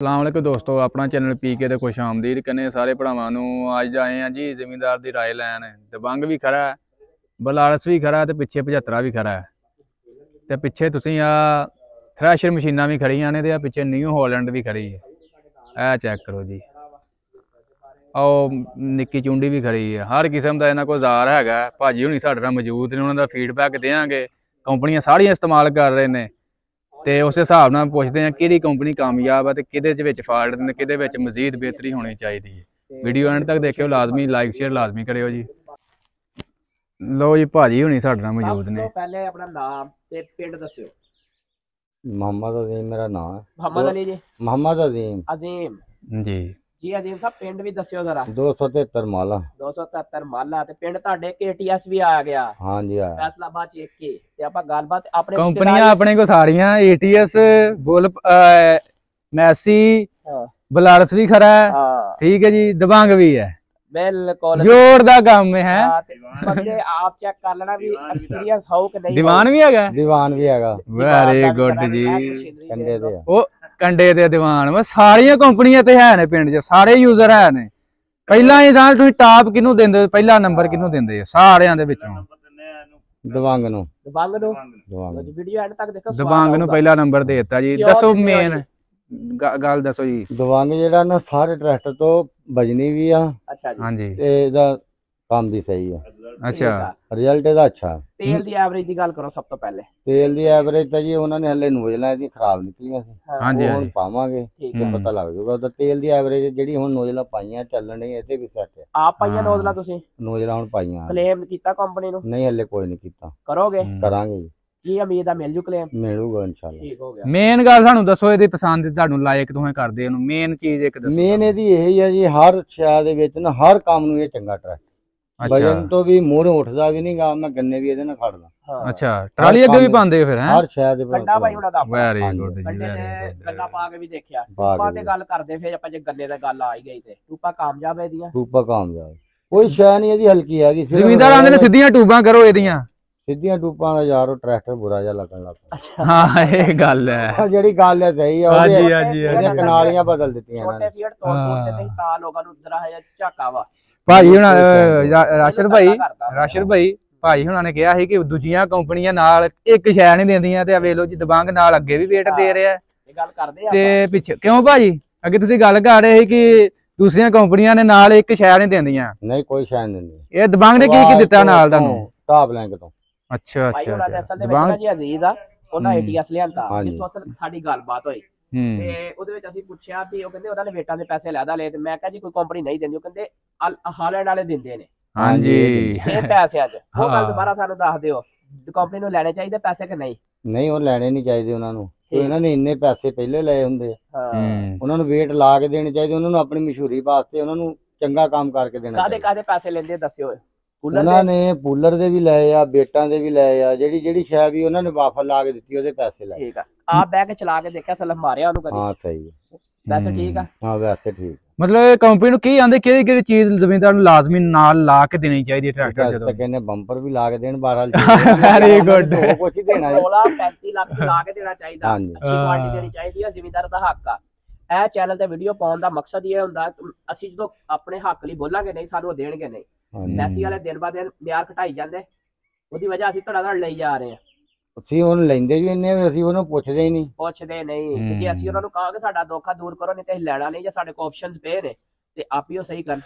ਸਲਾਮ ਅਲੈਕੁਮ ਦੋਸਤੋ, ਆਪਣਾ ਚੈਨਲ ਪੀਕੇ ਤੇ ਖੁਸ਼ ਆਮਦੀਦ ਕਹਿੰਦੇ ਸਾਰੇ ਭਰਾਵਾਂ ਨੂੰ। ਅੱਜ ਆਏ ਆ ਜੀ ਜ਼ਿਮੀਂਦਾਰ ਦੀ ਰਾਏ ਲੈਣ। ਦਬੰਗ ਵੀ ਖੜਾ ਹੈ, ਬਲਾਰਸ ਵੀ ਖੜਾ ਤੇ ਪਿੱਛੇ 75 ਵੀ ਖੜਾ ਹੈ ਤੇ ਪਿੱਛੇ ਤੁਸੀਂ ਆ ਥ੍ਰੈਸ਼ਰ ਮਸ਼ੀਨਾਂ ਵੀ ਖੜੀਆਂ ਨੇ ਤੇ ਆ ਪਿੱਛੇ ਨਿਊ ਹਾਲੈਂਡ ਵੀ ਖੜੀ ਹੈ। ਇਹ ਚੈੱਕ ਕਰੋ ਜੀ, ਆਓ ਨਿੱਕੀ ਚੁੰਡੀ ਵੀ ਖੜੀ ਹੈ। ਹਰ ਕਿਸਮ ਦਾ ਇਹਨਾਂ ਕੋਲ ਜ਼ਾਰ ਹੈਗਾ। ਭਾਜੀ ਹੁਣੀ ਸਾਡੇ ਨਾਲ ਮੌਜੂਦ ਨੇ, ਉਹਨਾਂ ਦਾ ਫੀਡਬੈਕ ਦੇਵਾਂਗੇ। ਕੰਪਨੀਆਂ ਸਾਰੀਆਂ ਇਸਤੇਮਾਲ ਕਰ ਰਹੇ ਨੇ ਤੇ ਉਸ ਹਿਸਾਬ ਨਾਲ ਪੁੱਛਦੇ हैं कि कंपनी कामयाब है तो कि फॉल्ट ने कि मजीद बेहतरी होनी चाहिए। वीडियो एंड तक देखियो लाजमी, लाइक शेयर लाजमी करियो जी। लो जी भाजी हुणी साडे नाल मौजूद ने। पहले अपना नाम ते पिंड दस्सियो। मोहम्मद अजीम मेरा नाम है। मोहम्मद अली जी। मोहम्मद अजीम अजीम जी जी। अजीम साहब पिंड भी दस्सियो जरा। 273 माला 273 माला ते पिंड ਤੁਹਾਡੇ केटीएस भी आ गया। हां जी आया फैसलाबाद चेक के ते ਆਪਾਂ ਗੱਲਬਾਤ ਆਪਣੇ ਕੰਪਨੀਆਂ ਆਪਣੇ ਕੋ ਸਾਰੀਆਂ एटीएस बुल मैसी ਬਲਾਰਸ ਵੀ ਖਰਾ है। ठीक है जी, दबंग भी है, बिल्कुल जोर दा काम में है। बंदे आप चेक कर लेना भी एक्सपीरियंस हो कि नहीं। दीवान भी हैगा, दीवान भी हैगा। वेरी गुड जी। कंडे दे ओ कंडे दे दीवान वा सारियां कंपनियां ते है ने पिंड च, सारे यूजर है ने। ਪਹਿਲਾ ਹੀ ਤਾਂ ਤੁਸੀਂ ਟਾਪ ਕਿਹਨੂੰ ਦਿੰਦੇ, ਪਹਿਲਾ ਨੰਬਰ ਕਿਹਨੂੰ ਦਿੰਦੇ ਸਾਰਿਆਂ ਦੇ ਵਿੱਚੋਂ? दबंग नु वीडियो एंड तक देखो। दबंग नु पहला नंबर दे दिता जी। दसो मेन गल दसो जी। दबंग जेड़ा ना सारे ट्रैक्टर तो बजनी भी आ। अच्छा जी। हां जी, ते ਇਹਦਾ काम भी सही है। अच्छा रिजल्ट ਇਹਦਾ अच्छा है। तेल दी एवरेज ਦੀ ਗੱਲ ਕਰੋ ਸਭ ਤੋਂ ਪਹਿਲੇ। तेल ਦੀ ਐਵਰੇਜ ਤਾਂ ਜੀ ਉਹਨਾਂ ਨੇ ਹਲੇ ਨੋਜ਼ਲਾਂ ਇਹਦੀ ਖਰਾਬ ਨਿਕਲੀਆਂ ਸੀ। हां जी, ਹੁਣ ਪਾਵਾਂਗੇ ਤੇ ਪਤਾ ਲੱਗ ਜਾਊਗਾ ਉਹਦਾ ਤੇਲ ਦੀ ਐਵਰੇਜ ਜਿਹੜੀ ਹੁਣ ਨੋਜ਼ਲਾਂ ਪਾਈਆਂ ਚੱਲਣ ਨਹੀਂ ਇਹਦੇ ਵੀ ਸੈੱਟ ਹੈ। ਆਪ ਪਾਈਆਂ ਨੋਜ਼ਲਾਂ ਤੁਸੀਂ? ਨੋਜ਼ਲਾਂ ਹੁਣ ਪਾਈਆਂ। ਕਲੇਮ ਕੀਤਾ ਕੰਪਨੀ ਨੂੰ? ਨਹੀਂ ਹਲੇ ਕੋਈ ਨਹੀਂ ਕੀਤਾ। ਕਰੋਗੇ? ਕਰਾਂਗੇ ਜੀ। ਕੀ ਉਮੀਦ ਆ ਮਿਲ ਜੂ ਕਲੇਮ? ਮਿਲੂਗਾ ਇਨਸ਼ਾਅੱਲਾ। ਠੀਕ ਹੋ ਗਿਆ। ਮੇਨ ਗੱਲ ਸਾਨੂੰ ਦੱਸੋ, ਇਹਦੀ ਪਸੰਦ ਤੇ ਤੁਹਾਨੂੰ ਲਾਇਕ ਤੁਸੀਂ ਕਰਦੇ ਇਹਨੂੰ, ਮੇਨ ਚੀਜ਼ ਇੱਕ ਦੱਸੋ। ਮੇਨ ਇਹਦੀ ਇਹੀ ਹੈ ਜੀ, ਹਰ ਸ਼ੈ ਦੇ ਵਿੱਚ ਨਾ ਹਰ ਕੰਮ ਨੂੰ ਇਹ ਚੰਗਾ ਟਰੈਕਟਰ। ਵਜਨ ਤੋਂ ਵੀ ਮੂਹਰੇ ਉੱਠਦਾ ਵੀ ਨਹੀਂਗਾ। ਮੈਂ ਗੰਨੇ ਵੀ ਇਹਦੇ ਨਾਲ ਖੜਦਾ। ਅੱਛਾ, ਟਰਾਲੀ ਅੱਗੇ ਵੀ ਪਾਉਂਦੇ ਹੋ ਫਿਰ? ਹੈ ਹਰ ਸ਼ੈ ਦੇ ਗੰਨਾ ਭਾਈ ਹੁਣਾਂ ਦਾ ਵੈਰੀ ਗੁੱਡ ਜੀ। ਗੰਨਾ ਪਾ ਕੇ ਵੀ ਦੇਖਿਆ। ਟੂਪਾ ਤੇ ਗੱਲ ਕਰਦੇ ਫਿਰ ਆਪਾਂ, ਜੇ ਗੰਨੇ ਦਾ ਗੱਲ ਆ ਹੀ ਗਈ ਤੇ ਟੂਪਾ ਕਾਮਯਾਬ ਹੈ ਇਹਦੀਆਂ। ਟੂਪਾ ਕਾਮਯਾਬ, ਕੋਈ ਸ਼ੈ ਨਹੀਂ ਇਹਦੀ ਹਲਕੀ ਹੈਗੀ। ਜ਼ਿਮੀਂਦਾਰ ਆਂਦੇ ਨੇ ਸਿੱਧੀਆਂ ਟੂਬਾਂ ਕਰੋ ਇਹਦੀਆਂ। ਸਿੱਧੀਆਂ ਟੂਬਾਂ ਦਾ ਯਾਰ ਉਹ ਟਰੈਕਟਰ ਬੁਰਾ ਜਿਹਾ ਲੱਗਣ ਲੱਗ ਪਿਆ। ਹਾਂ ਇਹ ਗੱਲ ਹੈ, ਜਿਹੜੀ ਗੱਲ ਹੈ ਸਹੀ ਹੈ। ਹਾਂਜੀ ਹਾਂਜੀ ਉਹਦੀਆਂ ਕਨਾਲੀਆਂ ਬਦਲ ਦਿੱਤੀਆਂ ਇਹਨਾਂ ਛੋਟੇ ਫੀਟ ਤੋੜ ਤੋੜ ਤੇ ਤਾਂ ਲੋਕਾਂ ਨੂੰ ਜਰਾ ਜਿਹਾ ਝਾਕਾ ਵਾ। ਭਾਜੀ ਹੁਣ ਰਾਸ਼ਰ ਭਾਈ ਭਾਜੀ ਹੁਣਾਂ ਨੇ ਕਿਹਾ ਸੀ ਕਿ ਦੂਜੀਆਂ ਕੰਪਨੀਆਂ ਨਾਲ ਇੱਕ ਸ਼ੈ ਨਹੀਂ ਦਿੰਦੀਆਂ ਤੇ ਵੇਖ ਲਓ ਜੀ ਦਬੰਗ ਨਾਲ ਅੱਗੇ ਵੀ ਵੇਟ ਦੇ ਰਿਹਾ ਇਹ ਗੱਲ ਕਰਦੇ ਆ ਤੇ ਪਿੱਛੇ ਕਿਉਂ ਭਾਜੀ? ਅੱਗੇ ਤੁਸੀਂ ਗੱਲ ਕਰ ਰਹੇ ਸੀ ਕਿ ਦੂਸਰੀਆਂ ਕੰਪਨੀਆਂ ਨੇ ਨਾਲ ਇੱਕ ਸ਼ੈ ਨਹੀਂ ਦਿੰਦੀਆਂ। ਨਹੀਂ ਕੋਈ ਸ਼ੈ ਨਹੀਂ ਦਿੰਦੀ। ਇਹ ਦਬੰਗ ਨੇ ਕੀ ਦਿੱਤਾ ਨਾਲ ਤੁਹਾਨੂੰ? ਟਾਪ ਲੈਂਕ ਤੋਂ। ਅੱਛਾ ਅੱਛਾ ਦਬੰਗ ਜੀ ਅਜ਼ੀਜ਼ ਆ, ਉਹਨਾਂ ATS ਲਿਆਂਦਾ ਜਿੱਥੋਂ ਅਸਲ ਸਾਡੀ ਗੱਲਬਾਤ ਹੋਈ ਤੇ ਉਹਦੇ ਵਿੱਚ ਅਸੀਂ ਪੁੱਛਿਆ ਵੀ ਉਹ ਕਹਿੰਦੇ ਉਹਨਾਂ ਨੇ ਵੇਟਾਂ ਦੇ ਪੈਸੇ ਲੈਦਾ ਲਏ ਤੇ ਮੈਂ ਕਿਹਾ ਜੀ ਕੋਈ ਕੰਪਨੀ ਨਹੀਂ ਦਿੰਦੀ। ਉਹ ਕਹਿੰਦੇ ਹਾਲੈਂਡ ਵਾਲੇ ਦਿੰਦੇ ਨੇ। ਹਾਂਜੀ ਸੇਮ ਪੈਸੇ ਅੱਜ ਉਹ ਗੱਲ ਦੁਬਾਰਾ ਸਾਨੂੰ ਦੱਸ ਦਿਓ, ਕੰਪਨੀ ਨੂੰ ਲੈਣੇ ਚਾਹੀਦੇ ਪੈਸੇ ਕਿ ਨਹੀਂ? ਨਹੀਂ ਉਹ ਲੈਣੇ ਨਹੀਂ ਚਾਹੀਦੇ ਉਹਨਾਂ ਨੂੰ। ਇਹਨਾਂ ਨੇ ਇੰਨੇ ਪੈਸੇ ਪਹਿਲੇ ਲਏ ਹੁੰਦੇ ਆ। ਉਹਨਾਂ ਨੂੰ ਵੇਟ ਲਾ ਕੇ ਦੇਣੇ ਚਾਹੀਦੇ। ਉਹਨਾਂ ਨੂੰ ਆਪਣੀ ਮਸ਼ਹੂਰੀ ਵਾਸਤੇ ਉਹਨਾਂ ਨੂੰ ਚੰਗਾ ਕੰਮ ਕਰਕੇ ਦੇਣਾ ਚਾਹੀਦਾ। ਕਾਦੇ ਪੈਸੇ ਲੈਂਦੇ ਦੱਸਿਓ। ਉਹਨਾਂ ਨੇ ਪੂਲਰ ਦੇ ਵੀ ਲਏ ਆ, ਬੇਟਾਂ ਦੇ ਵੀ ਲਏ ਆ। ਜਿਹੜੀ ਸ਼ੈ ਵੀ ਉਹਨਾਂ ਨੇ ਵਾਫਰ ਲਾ ਕੇ ਦਿੱਤੀ ਉਹਦੇ ਪੈਸੇ ਲਏ। ਠੀਕ ਆ। ਆਪ ਬਹਿ ਕੇ ਚਲਾ ਕੇ ਦੇਖਿਆ, ਸਲਮ ਮਾਰਿਆ ਉਹਨੂੰ ਕਦੀ? ਹਾਂ ਸਹੀ ਹੈ, ਵੈਸੇ ਠੀਕ ਆ। ਹਾਂ ਵੈਸੇ ਠੀਕ। ਮਤਲਬ ਕੰਪਨੀ ਨੂੰ ਕੀ ਆਂਦੇ ਕਿਹੜੀ ਚੀਜ਼ ਜ਼ਮੀਨਦਾਰ ਨੂੰ ਲਾਜ਼ਮੀ ਨਾਲ ਲਾ ਕੇ ਦੇਣੀ ਚਾਹੀਦੀ ਹੈ ਟਰੈਕਟਰ ਜਦੋਂ? ਕਹਿੰਦੇ ਬੰਪਰ ਵੀ ਲਾ ਕੇ ਦੇਣ ਬਹਰਾਲ। Very good. ਕੁਝ ਹੀ ਦੇਣਾ 35 ਲੱਖ ਲਾ ਕੇ ਦੇਣਾ ਚਾਹੀਦਾ। ਅੱਛੀ ਕੁਆਲਿਟੀ ਦੇਣੀ ਚਾਹੀਦੀ ਹੈ, ਜ਼ਿਮੀਂਦਾਰ ਦਾ ਹੱਕ ਆ। ਇਹ ਚੈਨਲ ਤੇ ਵੀਡੀਓ ਪਾਉਣ ਦਾ ਮਕਸਦ ਇਹ ਹੁੰਦਾ ਅਸੀਂ ਜਦੋਂ ਆਪਣੇ ਹੱਕ ਲਈ ਬੋਲਾਂਗੇ ਨਹੀਂ ਸਾਨੂੰ ਦੇਣਗੇ ਨਹੀਂ। ਮੈਸੀ ਵਾਲੇ ਦਿਨ ਬਾਅਦ ਦਿਨ ਮਿਆਰ ਘਟਾਈ ਜਾਂਦੇ, ਉਹਦੀ ਵਜ੍ਹਾ ਅਸੀਂ ਧੜਾ ਲਈ ਜਾ ਰਹੇ ਹਾਂ। ਅਸੀਂ ਉਹਨੂੰ ਲੈਂਦੇ ਵੀ ਇੰਨੇ, ਅਸੀਂ ਉਹਨੂੰ ਪੁੱਛਦੇ ਹੀ ਨਹੀਂ। ਪੁੱਛਦੇ ਨਹੀਂ। ਜੇ ਅਸੀਂ ਉਹਨਾਂ ਨੂੰ ਕਹਾਂਗੇ ਸਾਡਾ ਦੋਖਾ ਦੂਰ ਕਰੋ ਨਹੀਂ ਤੇ ਅਸੀਂ ਲੈਣਾ ਨਹੀਂ, ਜੇ ਸਾਡੇ ਕੋਲ ਆਪਸ਼ਨਸ ਪਏ ਨੇ ਤੇ ਆਪ ਹੀ ਉਹ ਸਹੀ ਕਰਨ।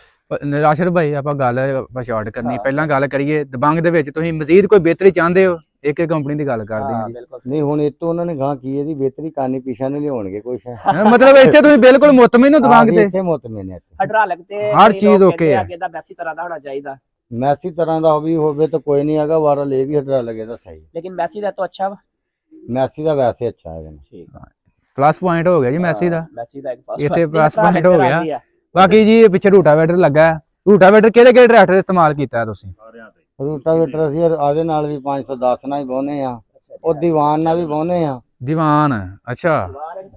ਰਾਸ਼ਰ ਭਾਈ ਆਪਾਂ ਗੱਲ ਸ਼ਾਰਟ ਕਰਨੀ, ਪਹਿਲਾਂ ਗੱਲ ਕਰੀਏ ਦਬੰਗ ਦੇ ਵਿੱਚ ਤੁਸੀਂ ਮਜ਼ੀਦ ਕੋਈ ਬਿਹਤਰੀ ਚਾਹੁੰਦੇ ਹੋ? ਇੱਕ ਕੰਪਨੀ ਦੀ ਗੱਲ ਕਰਦੇ ਹਾਂ ਜੀ। ਨਹੀਂ ਹੁਣ ਇਹ ਤੋਂ ਉਹਨਾਂ ਨੇ ਗਾਂ ਕੀ ਇਹਦੀ ਬਿਹਤਰੀ ਕਰਨੀ, ਪਿਛਾ ਨਹੀਂ ਲਿਆਉਣਗੇ ਕੁਛ। ਮਤਲਬ ਇੱਥੇ ਤੁਸੀਂ ਬਿਲਕੁਲ ਮੁਤਮਿਨ ਹੋ ਦਬੰਗ ਤੇ? ਇੱਥੇ ਮੁਤਮਿਨ ਹੈ। ਹਾਈਡ੍ਰੋਲਿਕ ਤੇ ਹਰ ਚੀਜ਼ ਓਕੇ ਹੈ। ਇਹਦਾ ਮੈਸੀ ਤਰ੍ਹਾਂ ਦਾ ਹੋਣਾ ਚਾਹੀਦਾ। ਮੈਸੀ ਤਰ੍ਹਾਂ ਦਾ ਵੀ ਹੋਵੇ ਤਾਂ ਕੋਈ ਨਹੀਂ ਹੈਗਾ, ਵਾਰਾ ਲੈ ਵੀ ਹਾਈਡ੍ਰੋਲਿਕ ਇਹਦਾ ਸਹੀ। ਲੇਕਿਨ ਮੈਸੀ ਦਾ ਤਾਂ ਅੱਛਾ ਵਾ। ਮੈਸੀ ਦਾ ਵੈਸੇ ਅੱਛਾ ਹੈ। ਠੀਕ ਹੈ, ਪਲੱਸ ਪੁਆਇੰਟ ਹੋ ਗਿਆ ਜੀ ਮੈਸੀ ਦਾ। ਮੈਸੀ ਦਾ ਇੱਥੇ ਪਲੱਸ ਪੁਆਇੰਟ ਹੋ ਗਿਆ। ਬਾਕੀ ਜੀ ਪਿੱਛੇ ਰੂਟਾਵੇਟਰ ਲੱਗਾ ਹੈ। ਰੂਟਾਵੇਟਰ ਕਿਹੜੇ ਟਰੈਕਟਰ ਇਸਤੇਮਾਲ ਕੀਤਾ ਤੁਸੀਂ? ਰੂਟਾਵੇਟਰ ਅਸੀਂ ਆਦੇ ਨਾਲ ਵੀ 510 ਨਾਲ ਹੀ ਬਾਉਨੇ ਆ, ਉਹ ਦੀਵਾਨ ਨਾਲ ਵੀ ਬਾਉਨੇ ਆ। ਦੀਵਾਨ ਅੱਛਾ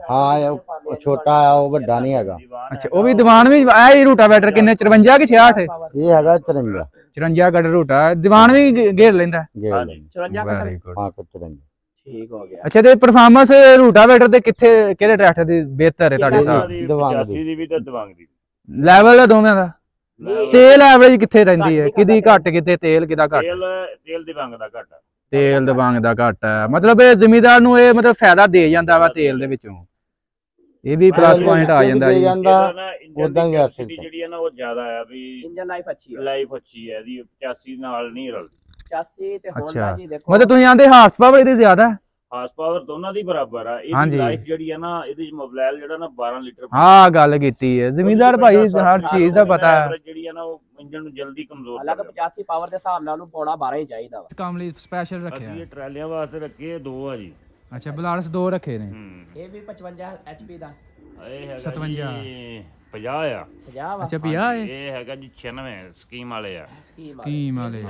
ਹਾਂ, ਉਹ ਛੋਟਾ ਆ, ਉਹ ਵੱਡਾ ਨਹੀਂ ਹੈਗਾ। ਅੱਛਾ ਉਹ ਵੀ ਦੀਵਾਨ ਵੀ ਆਇਆ ਹੀ। ਰੂਟਾਵੇਟਰ ਕਿੰਨੇ 54 ਕਿ 66? ਇਹ ਹੈਗਾ 54 54 ਗੱਡ ਰੂਟਾ। ਦੀਵਾਨ ਵੀ ਘੇਰ ਲੈਂਦਾ? 54 ਵੈਰੀ ਗੁੱਡ। ਹਾਂ 54। ਠੀਕ ਹੋ ਗਿਆ। ਅੱਛਾ ਤੇ ਪਰਫਾਰਮੈਂਸ ਰੂਟਾਵੇਟਰ ਤੇ ਕਿਹੜੇ ਟਰੈਕਟਰ ਦੀ ਬਿਹਤਰ ਹੈ ਤੁਹਾਡੇ ਹਿਸਾਬ? 85 ਦੀ ਵੀ ਤੇ ਦਵਾਂਗ ਦੀ ਲੈਵਲ ਹੈ ਦੋਵਾਂ ਦਾ। ਤੇਲ ਐਵਰੇਜ ਕਿੱਥੇ ਰਹਿੰਦੀ ਹੈ, ਕਿਹਦੀ ਘੱਟ ਕਿਤੇ ਤੇਲ ਕਿਹਦਾ ਘੱਟ? ਤੇਲ ਦਵਾਂਗ ਦਾ ਘੱਟ, ਤੇਲ ਦਵਾਂਗ ਦਾ ਘੱਟ ਹੈ, ਮਤਲਬ ਇਹ ਜ਼ਿਮੀਦਾਰ ਨੂੰ ਇਹ ਮਤਲਬ ਫਾਇਦਾ ਦੇ ਜਾਂਦਾ ਵਾ ਤੇਲ ਦੇ ਵਿੱਚੋਂ, ਇਹ ਵੀ ਪਲੱਸ ਪੁਆਇੰਟ ਆ ਜਾਂਦਾ ਜੀ। ਉਦਾਂ ਵੀ ਐਸਿਡ ਜਿਹੜੀ ਹੈ ਨਾ ਉਹ ਜ਼ਿਆਦਾ ਆ ਵੀ ਇੰਜਨ ਲਾਈਫ ਅੱਛੀ ਹੈ, ਲਾਈਫ ਅੱਛੀ ਹੈ ਇਹਦੀ 85 ਨਾਲ ਨਹੀਂ ਰਲਦੀ। 85 ਤੇ ਹੋਂਡਾ ਜੀ ਦੇਖੋ ਮਤਲਬ ਤੁਸੀਂ ਆਂਦੇ ਹਾਰਸ ਪਾਵਰ ਇਹਦੀ ਜ਼ਿਆਦਾ ਹੈ, ਹਾਰਸ ਪਾਵਰ ਦੋਨਾਂ ਦੀ ਬਰਾਬਰ ਆ। ਇਹਦੀ ਲਾਈਫ ਜਿਹੜੀ ਹੈ ਨਾ ਇਹਦੇ ਮੋਬਾਈਲ ਜਿਹੜਾ ਨਾ 12 ਲੀਟਰ। ਹਾਂ ਗੱਲ ਕੀਤੀ ਹੈ, ਜ਼ਿਮੀਦਾਰ ਭਾਈ ਹਰ ਚੀਜ਼ ਦਾ ਪਤਾ ਹੈ। ਜਿਹੜੀ ਹੈ ਨਾ ਉਹ ਇੰਜਨ ਨੂੰ ਜਲਦੀ ਕਮਜ਼ੋਰ ਹਾਲਾਂਕਿ 85 ਪਾਵਰ ਦੇ ਹਿਸਾਬ ਨਾਲ ਉਹਨੂੰ ਪੌਣਾ 12 ਹੀ ਚਾਹੀਦਾ ਵਾ। ਕੰਮ ਲਈ ਸਪੈਸ਼ਲ ਰੱਖਿਆ ਅਸੀਂ ਇਹ ਟਰਾਲੀਆਂ ਵਾਸਤੇ ਰੱਖੇ 2 ਆ ਜੀ। ਅੱਛਾ ਬਲਾਰਸ 2 ਰੱਖੇ ਨੇ। ਇਹ ਵੀ 55 HP ਦਾ, ਇਹ ਹੈਗਾ 57 50 ਆ। 50 ਵਾ। ਅੱਛਾ 50 ਇਹ ਹੈਗਾ ਜੀ 96 ਸਕੀਮ ਵਾਲੇ ਆ। ਸਕੀਮ ਵਾਲੇ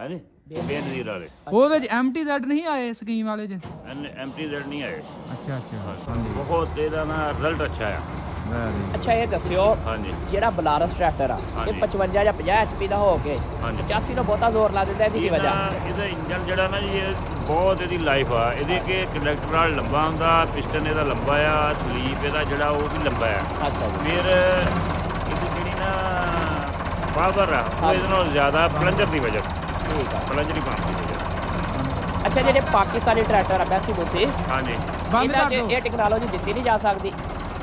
ਹਾਂਜੀ ਬੇਨਜ਼ੀਰ ਵਾਲੇ। ਉਹ ਵਿੱਚ MTZ ਨਹੀਂ ਆਏ ਸਕੀਮ ਵਾਲੇ ਚ? MTZ ਨਹੀਂ ਆਏ। ਅੱਛਾ ਅੱਛਾ ਬਹੁਤ ਇਹਦਾ ਨਾ ਰਿਜ਼ਲਟ ਅੱਛਾ ਆ। ਅੱਛਾ ਇਹ ਦੱਸਿਓ ਹਾਂਜੀ ਜਿਹੜਾ ਬਲਾਰਸ ਟਰੈਕਟਰ ਆ ਇਹ 55 ਜਾਂ 50 HP ਦਾ ਹੋ ਕੇ 85 ਨੂੰ ਬਹੁਤਾ ਜ਼ੋਰ ਲਾ ਦਿੰਦਾ, ਇਹਦੀ ਕੀ ਵਜ੍ਹਾ? ਇਹਦਾ ਇੰਜਨ ਜਿਹੜਾ ਨਾ ਜੀ ਬਹੁਤ ਇਹਦੀ ਲਾਈਫ ਆ। ਇਹਦੇ ਕਿ ਕੰਡਕਟਰ ਨਾਲ ਲੰਬਾ ਹੁੰਦਾ, ਪਿਸਟਨ ਇਹਦਾ ਲੰਬਾ ਆ, ਸਲੀਪ ਇਹਦਾ ਜਿਹੜਾ ਉਹ ਵੀ ਲੰਬਾ ਆ। ਅੱਛਾ ਜੀ। ਫਿਰ ਇਹਦੀ ਜਿਹੜੀ ਨਾ ਪਾਵਰ ਆ ਉਹ ਇਹਦੇ ਨਾਲ ਜ਼ਿਆਦਾ ਪਲੰਜਰ ਦੀ ਵਜ੍ਹਾ। ਠੀਕ ਆ, ਪਲੰਜਰ ਹੀ ਪੰਪ ਦੀ ਵਜ੍ਹਾ। ਅੱਛਾ ਜਿਹੜੇ ਪਾਕਿਸਤਾਨੀ ਟਰੈਕਟਰ ਆ ਮੈਸੀ ਮੂਸੀ, ਹਾਂਜੀ ਇਹਨਾਂ 'ਚ ਇਹ ਟੈਕਨੋਲੋਜੀ ਦਿੱਤੀ ਨਹੀਂ ਜਾ ਸਕਦੀ,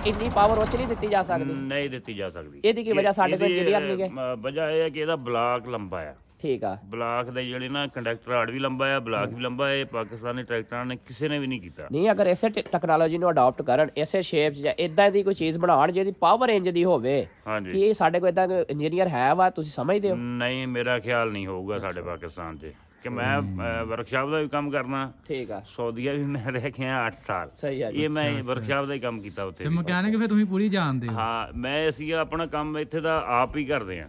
ਇੰਨੀ ਪਾਵਰ ਉਹ 'ਚ ਨਹੀਂ ਦਿੱਤੀ ਜਾ ਸਕਦੀ? ਨਹੀਂ ਦਿੱਤੀ ਜਾ ਸਕਦੀ। ਇਹਦੀ ਕੀ ਵਜ੍ਹਾ? ਸਾਡੇ ਕੋਲ ਇੰਜੀਨੀਅਰ ਨਹੀਂ ਗਏ। ਵਜ੍ਹਾ ਇਹ ਹੈ ਕਿ ਇਹਦਾ ਬਲਾਕ ਲੰਬਾ ਆ। ਠੀਕ ਆ, ਬਲਾਕ ਦਾ ਜਿਹੜੇ ਨਾ ਕੰਡਕਟਰ ਆੜ ਵੀ ਲੰਬਾ ਆ, ਬਲਾਕ ਵੀ ਲੰਬਾ ਹੈ। ਪਾਕਿਸਤਾਨੀ ਟਰੈਕਟਰਾਂ ਨੇ ਕਿਸੇ ਨੇ ਵੀ ਨਹੀਂ ਕੀਤਾ। ਨਹੀਂ ਅਗਰ ਇਸੇ ਟੈਕਨੋਲੋਜੀ ਨੂੰ ਅਡਾਪਟ ਕਰਨ, ਇਸੇ ਸ਼ੇਪ 'ਚ ਜਾਂ ਇਦਾਂ ਦੀ ਕੋਈ ਚੀਜ਼ ਬਣਾਉਣ ਜਿਹਦੀ ਪਾਵਰ ਇੰਜ ਦੀ ਹੋਵੇ, ਹਾਂਜੀ ਕੀ ਸਾਡੇ ਕੋਲ ਇਦਾਂ ਇੰਜੀਨੀਅਰ ਹੈ ਵਾ? ਤੁਸੀਂ ਸਮਝਦੇ ਹੋ? ਨਹੀਂ ਮੇਰਾ ਖਿਆਲ ਨਹੀਂ ਹੋਊਗਾ ਸਾਡੇ ਪਾਕਿਸਤਾਨ 'ਚ, ਕਿ ਮੈਂ ਵਰਕਸ਼ਾਪ ਦਾ ਵੀ ਕੰਮ ਕਰਨਾ। ਠੀਕ ਆ, ਸਾਊਦੀਆ ਵੀ ਮੈਂ ਰਹਿ ਕੇ ਆ 8 ਸਾਲ। ਸਹੀ ਆ ਜੀ। ਇਹ ਮੈਂ ਵਰਕਸ਼ਾਪ ਦਾ ਹੀ ਕੰਮ ਕੀਤਾ ਉੱਥੇ। ਮਕੈਨਿਕ ਫਿਰ ਤੁਸੀਂ ਪੂਰੀ ਜਾਣਦੇ ਹੋ? ਹਾਂ ਅਸੀਂ ਆਪਣਾ ਕੰਮ ਇੱਥੇ ਦਾ ਆਪ ਹੀ ਕਰਦੇ ਆ।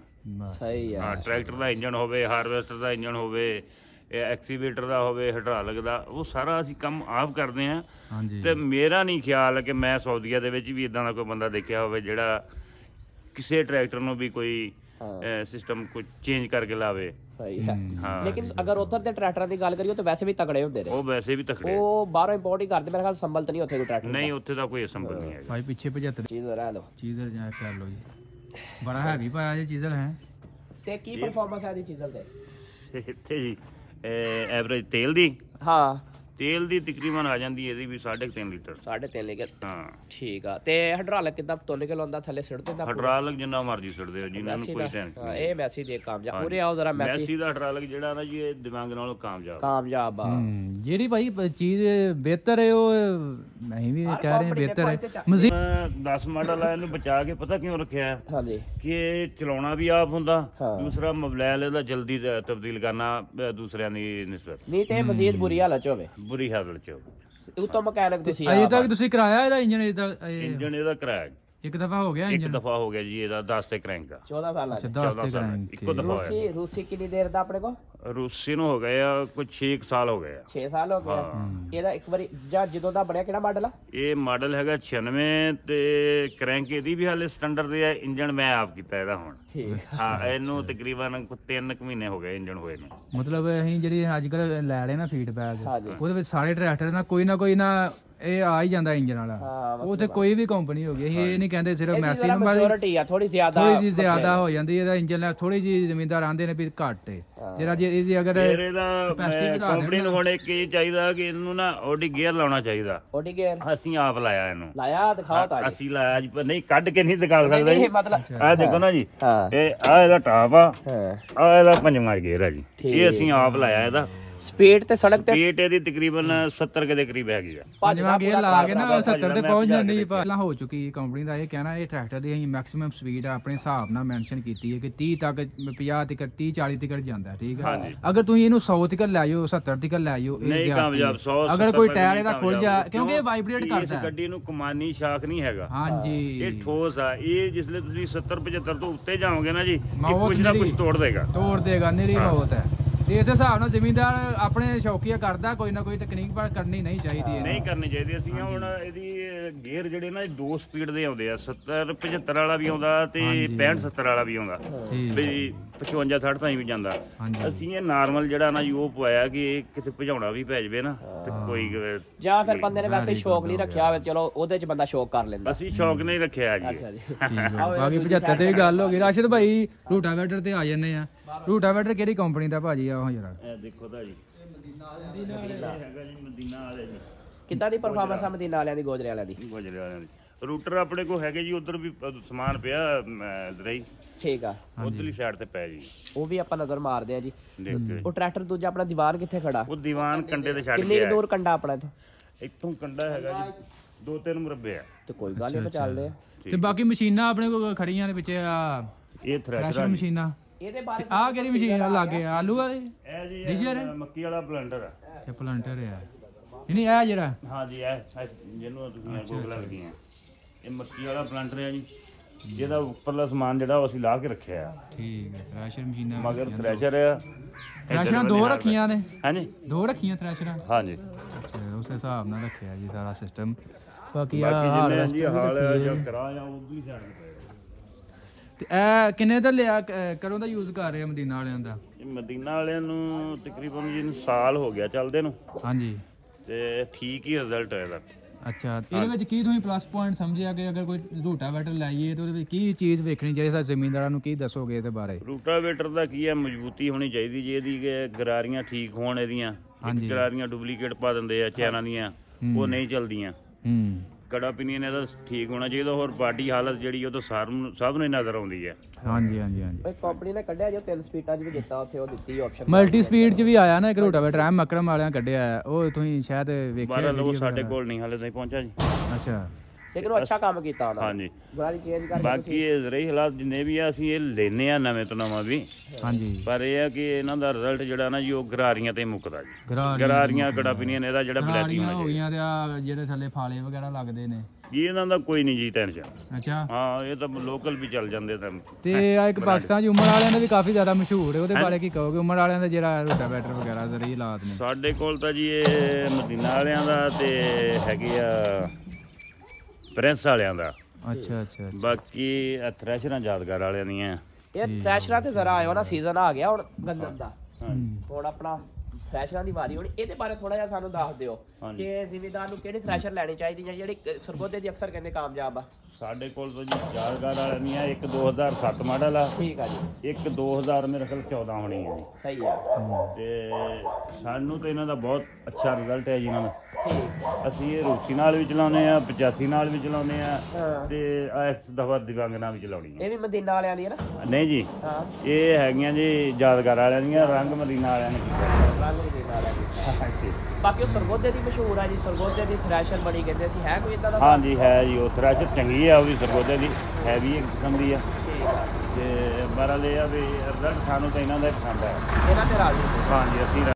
ਸਹੀ ਆ। ਹਾਂ ਟਰੈਕਟਰ ਦਾ ਇੰਜਨ ਹੋਵੇ, ਹਾਰਵੈਸਟਰ ਦਾ ਇੰਜਨ ਹੋਵੇ, ਐਕਸੀਵੇਟਰ ਦਾ ਹੋਵੇ, ਹਾਈਡ੍ਰੋਲਿਕ ਦਾ, ਉਹ ਸਾਰਾ ਅਸੀਂ ਕੰਮ ਆਪ ਕਰਦੇ ਆ। ਤੇ ਮੇਰਾ ਨਹੀਂ ਖਿਆਲ ਕਿ ਮੈਂ ਸਾਊਦੀਆ ਦੇ ਵਿੱਚ ਵੀ ਇਦਾਂ ਦਾ ਕੋਈ ਬੰਦਾ ਦੇਖਿਆ ਹੋਵੇ ਜਿਹੜਾ ਕਿਸੇ ਟਰੈਕਟਰ ਨੂੰ ਵੀ ਕੋਈ ਸਿਸਟਮ ਕੁਝ ਚੇਂਜ ਕਰਕੇ ਲਾਵੇ। ਸਹੀ ਹੈ। ਲੇਕਿਨ ਅਗਰ ਉਧਰ ਦੇ ਟਰੈਕਟਰਾਂ ਦੀ ਗੱਲ ਕਰੀਏ ਤਾਂ ਵੈਸੇ ਵੀ ਤਕੜੇ ਹੁੰਦੇ ਨੇ। ਉਹ ਵੈਸੇ ਵੀ ਤਕੜੇ, ਉਹ ਬਾਹਰੋਂ ਇੰਪੋਰਟ ਹੀ ਕਰਦੇ। ਮੇਰੇ ਖਿਆਲ ਸੰਭਲ ਤਾਂ ਨਹੀਂ ਉੱਥੇ ਕੋਈ ਟਰੈਕਟਰ? ਨਹੀਂ ਉੱਥੇ ਦਾ ਕੋਈ ਸੰਭਲ ਨਹੀਂ ਹੈਗਾ ਭਾਈ। ਪਿੱਛੇ 75 ਚੀਜ਼ਰ ਹੈ ਲੋ, ਚੀਜ਼ਰ ਜਾਂ ਕਰ ਲਓ ਜੀ, ਬੜਾ ਹੈਵੀ ਪਾਇਆ ਜੀ ਚੀਜ਼ਰ ਹੈ। ਤੇ ਕੀ ਪਰਫਾਰਮੈਂਸ ਹੈ ਇਹਦੀ ਚੀਜ਼ਰ ਤੇ? ਇੱਥੇ ਜੀ ਐਵਰੇਜ ਤੇਲ ਦੀ, ਹਾਂ ਤੇਲ ਦੀ ਤਕਰੀਬਨ ਆ ਜਾਂਦੀ ਇਹਦੀ ਵੀ 3.5 ਲੀਟਰ। 3.5 ਲੀਟਰ, ਹਾਂ ਠੀਕ ਆ। ਤੇ ਹਾਈਡ੍ਰੋਲਿਕ ਕਿੱਦਾਂ ਤੋਲ ਕੇ ਲਾਉਂਦਾ, ਥੱਲੇ ਸਿੱਟ ਦਿੰਦਾ? ਹਾਈਡ੍ਰੋਲਿਕ ਜਿੰਨਾ ਮਰਜ਼ੀ ਸੁੱਟਦੇ ਹੋ, ਜਿਨ੍ਹਾਂ ਨੂੰ ਕੋਈ ਟੈਨਸ਼ਨ ਨਹੀਂ। ਇਹ ਮੈਸੀ ਦੇ ਕਾਮਯਾਬ ਪੂਰੇ ਆਓ ਜ਼ਰਾ। ਮੈਸੀ ਦਾ ਹਾਈਡ੍ਰੋਲਿਕ ਜਿਹੜਾ ਨਾ ਜੀ ਇਹ ਦਿਮਾਗ ਨਾਲੋਂ ਕਾਮਯਾਬ ਆ। ਜਿਹੜੀ ਭਾਈ ਚੀਜ਼ ਬਿਹਤਰ ਹੈ ਉਹ ਅਸੀਂ ਵੀ ਕਹਿ ਰਹੇ ਹਾਂ ਬਿਹਤਰ ਹੈ। ਮਜ਼ੀਦ 10 ਮਾਡਲ ਆ, ਇਹਨੂੰ ਬਚਾ ਕੇ ਪਤਾ ਕਿਉਂ ਰੱਖਿਆ? ਹਾਂਜੀ ਕਿ ਇਹ ਚਲਾਉਣਾ ਵੀ ਆਪ ਹੁੰਦਾ, ਦੂਸਰਾ ਮੋਬਾਈਲ ਇਹਦਾ ਜਲਦੀ ਤਬਦੀਲ ਕਰਨਾ ਦੂਸਰਿਆਂ ਦੀ ਨਿਸਬਤ। ਨਹੀਂ ਤੇ ਮਜ਼ੀਦ ਬੁਰੀ ਹਾਲਤ ਚ ਹੋਵੇ, ਬੁਰੀ ਹਾਲਤ ਚ ਉਤੋਂ ਮਕੈਨਿਕ ਤੁਸੀਂ ਅਜੇ ਤੱਕ ਤੁਸੀਂ ਕਰਾਇਆ ਇਹਦਾ ਇੰਜਨ? ਇੰਜਨ ਇਹਦਾ ਕਰਾਇਆ ਇੱਕ ਦਫਾ ਹੋ ਗਿਆ? ਇੱਕ ਦਫਾ ਹੋ ਗਿਆ ਜੀ ਇਹਦਾ 10 ਤੇ ਕਰੈਂਕ ਆ। 14 ਸਾਲਾਂ ਚ 10 ਤੇ ਕਰੈਂਕ ਇੱਕੋ ਦਫਾ ਹੋਇਆ। ਰੂਸੀ ਕਿੰਨੀ ਦੇਰ ਦਾ ਆਪਣੇ ਕੋਲ? ਰੂਸੀ ਨੂੰ ਹੋ ਗਏ ਆ ਕੁਝ 6 ਸਾਲ ਹੋ ਗਏ ਆ। 6 ਸਾਲ ਹੋ ਗਏ। ਇਹਦਾ ਇੱਕ ਵਾਰੀ ਜਾਂ ਜਦੋਂ ਦਾ ਬਣਿਆ ਕਿਹੜਾ ਮਾਡਲ ਆ? ਇਹ ਮਾਡਲ ਹੈਗਾ 96 ਤੇ ਕਰੈਂਕ ਇਹਦੀ ਵੀ ਹਾਲੇ ਸਟੈਂਡਰਡ ਦੇ ਆ। ਇੰਜਨ ਮੈਂ ਆਪ ਕੀਤਾ ਇਹਦਾ ਹੁਣ। ਹਾਂ ਇਹਨੂੰ ਤਕਰੀਬਨ 3 ਮਹੀਨੇ ਹੋ ਗਏ ਇੰਜਨ ਹੋਏ ਨੂੰ। ਮਤਲਬ ਅਸੀਂ ਜਿਹੜੀ ਅੱਜ ਕੱਲ ਲੈ ਰਹੇ ਨਾ ਫੀਡਬੈਕ, ਉਹਦੇ ਵਿੱਚ ਸਾਰੇ ਟਰੈਕਟਰ ਨਾ ਕੋਈ ਨਾ ਇਹ ਆ ਹੀ ਜਾਂਦਾ ਇੰਜਨ ਵਾਲਾ। ਉਹ ਤੇ ਕੋਈ ਵੀ ਕੰਪਨੀ ਹੋ ਗਈ, ਅਸੀਂ ਇਹ ਨਹੀਂ ਕਹਿੰਦੇ ਸਿਰਫ ਮੈਸੀ ਨੂੰ, ਮੈਚੁਰਿਟੀ ਆ ਥੋੜੀ ਜ਼ਿਆਦਾ ਹੋ ਜਾਂਦੀ ਇਹਦਾ ਇੰਜਨ। ਥੋੜੀ ਜਿਹੀ ਜ਼ਮੀਨਦਾਰ ਆਂਦੇ ਨੇ ਵੀ ਘੱਟ ਹੈ ਜਿਹੜਾ ਜੇ ਇਹਦੀ ਅਗਰ ਕੰਪਨੀ ਨੂੰ ਹੁਣ ਇੱਕ ਇਹ ਚਾਹੀਦਾ ਕਿ ਇਹਨੂੰ ਨਾ ਓਡੀ ਗੇਅਰ ਲਾਉਣਾ ਚਾਹੀਦਾ। ਓਡੀ ਗੇਅਰ ਅਸੀਂ ਆਪ ਲਾਇਆ ਇਹਨੂੰ। ਲਾਇਆ ਦਿਖਾਓ ਤਾਂ। ਅਸੀਂ ਲਾਇਆ ਜੀ, ਪਰ ਨਹੀਂ ਕੱਢ ਕੇ ਨਹੀਂ ਦਿਖਾ ਸਕਦੇ ਜੀ। ਮਤਲਬ ਆਹ ਦੇਖੋ ਨਾ ਜੀ, ਇਹ ਆ ਇਹਦਾ ਟਾਪ ਆ, ਆ ਇਹਦਾ 5ਵਾਂ ਗੇਅਰ ਆ ਜੀ। ਇਹ ਅਸੀਂ ਆਪ ਲਾਇਆ ਇਹਦਾ। ਸਪੀਡ ਤੇ ਸੜਕ ਤੇ ਸਪੀਡ ਇਹਦੀ ਤਕਰੀਬਨ 70 ਦੇ ਕਰੀਬ ਹੈਗੀ ਆ। 5ਵਾਂ ਗੇਅਰ ਲਾ ਕੇ ਨਾ 70 ਤੇ ਪਹੁੰਚ ਜਾਂਦੀ। ਪਹਿਲਾਂ ਹੋ ਚੁੱਕੀ ਕੰਪਨੀ ਦਾ ਇਹ ਕਹਿਣਾ ਇਹ ਟਰੈਕਟਰ ਦੀ ਅਸੀਂ ਮੈਕਸਿਮਮ ਸਪੀਡ ਆਪਣੇ ਹਿਸਾਬ ਨਾਲ ਮੈਂਸ਼ਨ ਕੀਤੀ ਹੈ ਕਿ 30 ਤੱਕ 50 ਤੱਕ 30 40 ਤੱਕ ਜਾਂਦਾ। ਠੀਕ ਹੈ, ਅਗਰ ਤੁਸੀਂ ਇਹਨੂੰ 100 ਤੱਕ ਲੈ ਜਾਓ 70 ਤੱਕ ਲੈ ਜਾਓ ਨਹੀਂ ਕਾਮਯਾਬ। 100 ਅਗਰ ਕੋਈ ਟਾਇਰ ਇਹਦਾ ਖੁੱਲ ਜਾ, ਕਿਉਂਕਿ ਇਹ ਵਾਈਬ੍ਰੇਟ ਕਰਦਾ ਹੈ। ਗੱਡੀ ਨੂੰ ਕਮਾਨੀ ਸ਼ਾਕ ਨਹੀਂ ਹੈਗਾ। ਹਾਂਜੀ ਇਹ ਠੋਸ ਆ। ਇਹ ਜਿਸਲੇ ਤੁਸੀਂ 70 75 ਤੋਂ ਉੱਤੇ ਜਾਓਗੇ ਨਾ ਜੀ, ਕੁਝ ਨਾ ਕੁਝ ਤੋੜ ਦੇਗਾ ਨਿਰੀ ਬਹੁਤ ਹੈ। ਇਸ ਹਿਸਾਬ ਨਾਲ ਜ਼ਮੀਨਦਾਰ ਆਪਣੇ ਸ਼ੌਕੀਆ ਕਰਦਾ, ਕੋਈ ਨਾ ਕੋਈ ਤਕਨੀਕ ਪਰ ਕਰਨੀ ਨਹੀਂ ਚਾਹੀਦੀ। ਨਹੀਂ ਕਰਨੀ ਚਾਹੀਦੀ। ਅਸੀਂ ਹੁਣ ਇਹਦੀ ਗੇਅਰ ਜਿਹੜੇ ਨਾ 2 ਸਪੀਡ ਦੇ ਆਉਂਦੇ ਆ, 70 75 ਵਾਲਾ ਵੀ ਆਉਂਦਾ ਤੇ 65 70 ਵਾਲਾ ਵੀ ਆਉਂਦਾ, ਵੀ 55 60 ਤਾਈਂ ਵੀ ਜਾਂਦਾ। ਅਸੀਂ ਇਹ ਨਾਰਮਲ ਜਿਹੜਾ ਨਾ ਜੀ ਉਹ ਪਵਾਇਆ ਕਿ ਇਹ ਕਿਤੇ ਭਜਾਉਣਾ ਵੀ ਪੈ ਜਾਵੇ ਨਾ ਤੇ ਕੋਈ ਜਾਂ ਫਿਰ ਬੰਦੇ ਨੇ ਵੈਸੇ ਸ਼ੌਕ ਨਹੀਂ ਰੱਖਿਆ ਹੋਵੇ, ਚਲੋ ਉਹਦੇ ਚ ਬੰਦਾ ਸ਼ੌਕ ਕਰ ਲੈਂਦਾ। ਅਸੀਂ ਸ਼ੌਕ ਨਹੀਂ ਰੱਖਿਆ ਜੀ। ਅੱਛਾ ਜੀ। ਬਾਕੀ 75 ਤੇ ਵੀ ਗੱਲ ਹੋ ਗਈ। ਰਾਸ਼ਿਦ ਭਾਈ ਰੂਟਾਵੇਟਰ ਤੇ ਆ ਜੰਨੇ ਆ। ਰੂਟਾਵੇਟਰ ਕਿਹੜੀ ਕੰਪਨੀ ਦਾ ਭਾਜੀ ਆ ਉਹ ਜਰਾ? ਇਹ ਦੇਖੋ ਤਾਂ ਜੀ ਹੈਗਾ ਜੀ ਮਦੀਨਾ ਵਾਲੇ ਜੀ। ਕਿੱਦਾਂ ਦੀ ਪਰਫਾਰਮੈਂਸ ਆ ਮਦੀਨਾ ਵਾਲਿਆਂ ਦੀ, ਗੋਜਰੇ ਵਾਲਿਆਂ ਦੀ? ਗੋਜਰੇ ਵਾਲਿਆਂ ਦੀ ਰੂਟਰ ਆਪਣੇ ਕੋਲ ਹੈਗੇ ਜੀ, ਉਧਰ ਵੀ ਸਮਾਨ ਪਿਆ ਦਰਾਈ, ਠੀਕ ਆ, ਉਧਰਲੀ ਸਾਈਡ ਤੇ ਪਿਆ ਜੀ, ਉਹ ਵੀ ਆਪਾਂ ਨਜ਼ਰ ਮਾਰਦੇ ਆ ਜੀ। ਦੇਖ ਕੇ। ਉਹ ਟਰੈਕਟਰ ਦੂਜਾ ਆਪਣਾ ਦੀਵਾਨ ਕਿੱਥੇ ਖੜਾ? ਉਹ ਦੀਵਾਨ ਕੰਡੇ ਤੇ ਛੱਡ ਕਿੰਨੀ ਕੇ ਦੂਰ ਕੰਡਾ ਆਪਣਾ ਇੱਥੋਂ ਕੰਡਾ ਹੈਗਾ ਜੀ 2-3 ਮੁਰੱਬੇ ਆ। ਤੇ ਕੋਈ ਗੱਲ ਨਹੀਂ, ਚੱਲਦੇ ਆ। ਤੇ ਬਾਕੀ ਮਸ਼ੀਨਾਂ ਆਪਣੇ ਕੋਲ ਖੜੀਆਂ ਨੇ ਪਿੱਛੇ ਆ ਇਹ ਥ੍ਰੈਸ਼ਰ ਮਸ਼ੀਨਾਂ। ਇਹਦੇ ਬਾਰੇ ਆ ਕਿਹੜੀ ਮਸ਼ੀਨ ਲੱਗੇ? ਆਲੂ ਵਾਲੀ? ਇਹ ਜੀ ਮੱਕੀ ਵਾਲਾ ਬਲੈਂਡਰ ਆ। ਅੱਛਾ ਪਲਾਂਟਰ ਆ। ਨਹੀਂ ਇਹ ਜਿਹੜਾ? ਹਾਂ ਜੀ ਇਹ ਜਿਹਨੂੰ ਤੁਸੀਂ ਗੋਗ ਲੱਗਦੀਆਂ, ਇਹ ਮੱਕੀ ਵਾਲਾ ਪਲਾਂਟਰ ਆ ਜੀ, ਜਿਹਦਾ ਉੱਪਰਲਾ ਸਮਾਨ ਜਿਹੜਾ ਉਹ ਅਸੀਂ ਲਾ ਕੇ ਰੱਖਿਆ ਆ। ਠੀਕ ਹੈ, ਥ੍ਰੈਸ਼ਰ ਮਸ਼ੀਨਾਂ ਮਗਰ ਥ੍ਰੈਸ਼ਰ ਆ। ਥ੍ਰੈਸ਼ਰਾਂ 2 ਰੱਖੀਆਂ ਨੇ? ਹਾਂਜੀ 2 ਰੱਖੀਆਂ ਥ੍ਰੈਸ਼ਰਾਂ? ਹਾਂਜੀ। ਅੱਛਾ ਉਸ ਹਿਸਾਬ ਨਾਲ ਰੱਖਿਆ ਜੀ ਸਾਰਾ ਸਿਸਟਮ। ਬਾਕੀ ਜਿੰਨੇ ਜੀ ਹਾਲ ਜਾਂ ਕਰਾ ਜਾਂ ਉਧਰਲੀ ਸਾਈਡ ਤੇ ਤੇ ਇਹ ਕਿੰਨੇ ਦਾ ਲਿਆ, ਕਦੋਂ ਦਾ ਯੂਜ਼ ਕਰ ਰਹੇ ਆ ਮਦੀਨਾ ਵਾਲਿਆਂ ਦਾ? ਇਹ ਮਦੀਨਾ ਵਾਲਿਆਂ ਨੂੰ ਤਕਰੀਬਨ ਜੀ ਸਾਲ ਹੋ ਗਿਆ ਚੱਲਦੇ ਨੂੰ। ਹਾਂਜੀ। ਤੇ ਠੀਕ ਹੀ ਰਿਜ਼ਲਟ ਹੈ ਇਹਦਾ। ਅੱਛਾ, ਇਹਦੇ ਵਿੱਚ ਕੀ ਤੁਸੀਂ ਪਲੱਸ ਪੁਆਇੰਟ ਸਮਝਿਆ ਕਿ ਅਗਰ ਕੋਈ ਰੂਟਾਵੇਟਰ ਲਾਈਏ ਤਾਂ ਉਹਦੇ ਵਿੱਚ ਕੀ ਚੀਜ਼ ਵੇਖਣੀ ਚਾਹੀਦੀ? ਸਾਡੇ ਜ਼ਮੀਨਦਾਰਾਂ ਨੂੰ ਕੀ ਦੱਸੋਗੇ ਇਹਦੇ ਬਾਰੇ? ਰੂਟਾਵੇਟਰ ਦਾ ਕੀ ਹੈ, ਮਜ਼ਬੂਤੀ ਹੋਣੀ ਚਾਹੀਦੀ ਜੀ ਇਹਦੀ, ਕਿ ਗਰਾਰੀਆਂ ਠੀਕ ਹੋਣ ਇਹਦੀਆਂ। ਗਰਾਰੀਆਂ ਡੁਪਲੀਕੇਟ ਪਾ ਦਿੰਦੇ ਆ ਚਾਈਨਾ ਦੀਆਂ, ਉਹ ਨਹੀਂ ਚੱਲਦੀਆਂ। ਕੜਾ ਪਿਨੀਅਨ ਇਹਦਾ ਠੀਕ ਹੋਣਾ ਚਾਹੀਦਾ। ਹੋਰ ਪਾਰਟੀ ਹਾਲਤ ਜਿਹੜੀ ਉਹ ਤਾਂ ਸਭ ਨੂੰ ਨਜ਼ਰ ਆਉਂਦੀ ਹੈ। ਹਾਂਜੀ ਹਾਂਜੀ ਹਾਂਜੀ। ਇਹ ਕੰਪਨੀ ਨੇ ਕੱਢਿਆ ਜੋ 3 ਸਪੀਡਾਂ 'ਚ ਵੀ ਦਿੱਤਾ, ਉੱਥੇ ਉਹ ਦਿੱਤੀ ਆਪਸ਼ਨ ਮਲਟੀ ਸਪੀਡ 'ਚ ਵੀ ਆਇਆ ਨਾ ਇੱਕ ਰੂਟਾਵੇਟਰ, ਐਮ ਅਕਰਮ ਵਾਲਿਆਂ ਕੱਢਿਆ, ਉਹ ਤੁਸੀਂ ਸ਼ਾਇਦ ਵੇਖਿਆ। ਉਹ ਸਾਡੇ ਕੋਲ ਨਹੀਂ ਹਾਲੇ ਤਾਈਂ ਪਹੁੰਚਿਆ ਜੀ। ਅੱਛਾ। ਲੇਕਿਨ ਉਹ ਅੱਛਾ ਕੰਮ ਕੀਤਾ ਉਹਨਾਂ ਨੇ। ਹਾਂਜੀ। ਗਾੜੀ ਚੇਂਜ ਕਰਕੇ ਬਾਕੀ ਇਹ ਜ਼ਰਈ ਹਾਲਾਤ ਜਿੰਨੇ ਵੀ ਆ ਅਸੀਂ ਇਹ ਲੈਨੇ ਆ ਨਵੇਂ ਤੋਂ ਨਵਾਂ ਵੀ। ਹਾਂਜੀ। ਪਰ ਇਹ ਆ ਕਿ ਇਹਨਾਂ ਦਾ ਰਿਜ਼ਲਟ ਜਿਹੜਾ ਨਾ ਜੀ ਉਹ ਗਰਾਰੀਆਂ ਤੇ ਮੁੱਕਦਾ ਜੀ। ਗਰਾਰੀਆਂ ਕੜਾ ਪਿਨੀਅਨ ਇਹਦਾ ਜਿਹੜਾ ਬਲੈਟੀ ਹੋਣਾ ਹੋ ਗਈਆਂ ਤੇ ਆ ਜਿਹੜੇ ਥੱਲੇ ਫਾਲੇ ਵਗੈਰਾ ਲੱਗਦੇ ਨੇ, ਇਹਨਾਂ ਦਾ ਕੋਈ ਨਹੀਂ ਜੀ ਟੈਨਸ਼ਨ। ਅੱਛਾ। ਹਾਂ ਇਹ ਤਾਂ ਲੋਕਲ ਵੀ ਚੱਲ ਜਾਂਦੇ ਤਾਂ। ਤੇ ਆ ਇੱਕ ਪਾਕਿਸਤਾਨ 'ਚ ਉਮਰ ਵਾਲਿਆਂ ਦਾ ਵੀ ਕਾਫੀ ਜ਼ਿਆਦਾ ਮਸ਼ਹੂਰ ਹੈ, ਉਹਦੇ ਬਾਰੇ ਕੀ ਕਹੋਗੇ? ਉਮਰ ਵਾਲਿਆਂ ਦਾ ਜਿਹੜਾ ਰੂਟਾਵੇਟਰ ਵਗੈਰਾ ਜ਼ਰਈ ਹਾਲਾਤ ਨੇ ਸਾਡੇ ਕੋਲ ਤਾਂ ਜੀ ਇਹ ਮਦੀਨਾ ਵਾਲਿਆਂ ਦਾ ਤੇ ਹੈਗੇ ਆ ਪ੍ਰਿੰਸ ਵਾਲਿਆਂ ਦਾ। ਅੱਛਾ ਅੱਛਾ। ਬਾਕੀ ਥ੍ਰੈਸ਼ਰਾਂ ਯਾਦਗਾਰ ਵਾਲਿਆਂ ਦੀਆਂ। ਇਹ ਥ੍ਰੈਸ਼ਰਾਂ ਤੇ ਜ਼ਰਾ ਆਇਓ ਨਾ, ਸੀਜ਼ਨ ਆ ਗਿਆ ਹੁਣ ਗੰਦਮ ਦਾ, ਹੁਣ ਆਪਣਾ ਥ੍ਰੈਸ਼ਰਾਂ ਦੀ ਵਾਰੀ ਹੋਣੀ। ਇਹਦੇ ਬਾਰੇ ਥੋੜਾ ਜਿਹਾ ਸਾਨੂੰ ਦੱਸ ਦਿਓ ਕਿ ਜ਼ਿਮੀਂਦਾਰ ਨੂੰ ਕਿਹੜੀ ਥ੍ਰੈਸ਼ਰ ਲੈਣੀ ਚਾਹੀਦੀ ਜਾਂ ਜਿਹੜੀ ਸਰਗੋਧੇ ਦੀ ਅਕਸਰ ਕਹਿੰਦੇ ਕਾਮਯਾਬ ਆ? ਸਾਡੇ ਕੋਲ ਤਾਂ ਜੀ ਯਾਦਗਾਰ ਵਾਲਿਆਂ ਦੀਆਂ ਇੱਕ 2007 ਮਾਡਲ ਆ। ਠੀਕ ਆ ਜੀ। ਇੱਕ 2000 ਮੇਰੇ ਖਿਆਲ 14 ਹੋਣੀ ਹੈ ਜੀ। ਸਹੀ ਆ। ਤੇ ਸਾਨੂੰ ਤਾਂ ਇਹਨਾਂ ਦਾ ਬਹੁਤ ਅੱਛਾ ਰਿਜ਼ਲਟ ਹੈ ਜੀ ਇਹਨਾਂ ਦਾ। ਅਸੀਂ ਇਹ ਰੂਸੀ ਨਾਲ ਵੀ ਚਲਾਉਂਦੇ ਆ, 85 ਨਾਲ ਵੀ ਚਲਾਉਂਦੇ ਆ, ਤੇ ਇਸ ਦਫਾ ਦਿਵੰਗ ਨਾਲ ਵੀ ਚਲਾਉਣੀ ਹੈ। ਇਹ ਵੀ ਮਦੀਨਾ ਵਾਲਿਆਂ ਦੀ ਹੈ ਨਾ? ਨਹੀਂ ਜੀ, ਹਾਂ ਇਹ ਹੈਗੀਆਂ ਜੀ ਯਾਦਗਾਰ ਵਾਲਿਆਂ ਦੀਆਂ, ਰੰਗ ਮਦੀਨਾ ਵਾਲਿਆਂ ਨੇ ਕੀਤਾ। ਰੰਗ ਮਦੀਨਾ ਵਾਲਿਆਂ ਦੀ। ਬਾਕੀ ਉਹ ਸਰਗੋਧੇ ਦੀ ਮਸ਼ਹੂਰ ਆ ਜੀ, ਸਰਗੋਧੇ ਦੀ ਥ੍ਰੈਸ਼ਰ ਬੜੀ ਕਹਿੰਦੇ ਸੀ, ਹੈ ਕੋਈ ਇਦਾਂ ਦਾ? ਹਾਂਜੀ ਹੈ ਜੀ, ਉਹ ਥ੍ਰੈਸ਼ਰ ਚੰਗੀ ਆ, ਉਹ ਵੀ ਸਰਗੋਧੇ ਦੀ ਹੈਵੀ ਇੱਕ ਕਿਸਮ ਦੀ ਆ। ਠੀਕ ਆ। ਤੇ ਬਹਰਾਲ ਇਹ ਆ ਵੀ ਰਿਜ਼ਲਟ ਸਾਨੂੰ ਤਾਂ ਇਹਨਾਂ ਦਾ ਹੀ ਪਸੰਦ ਆ। ਇਹਨਾਂ ਤੇ ਰਾਜ਼ੀ? ਹਾਂਜੀ ਅਸੀਂ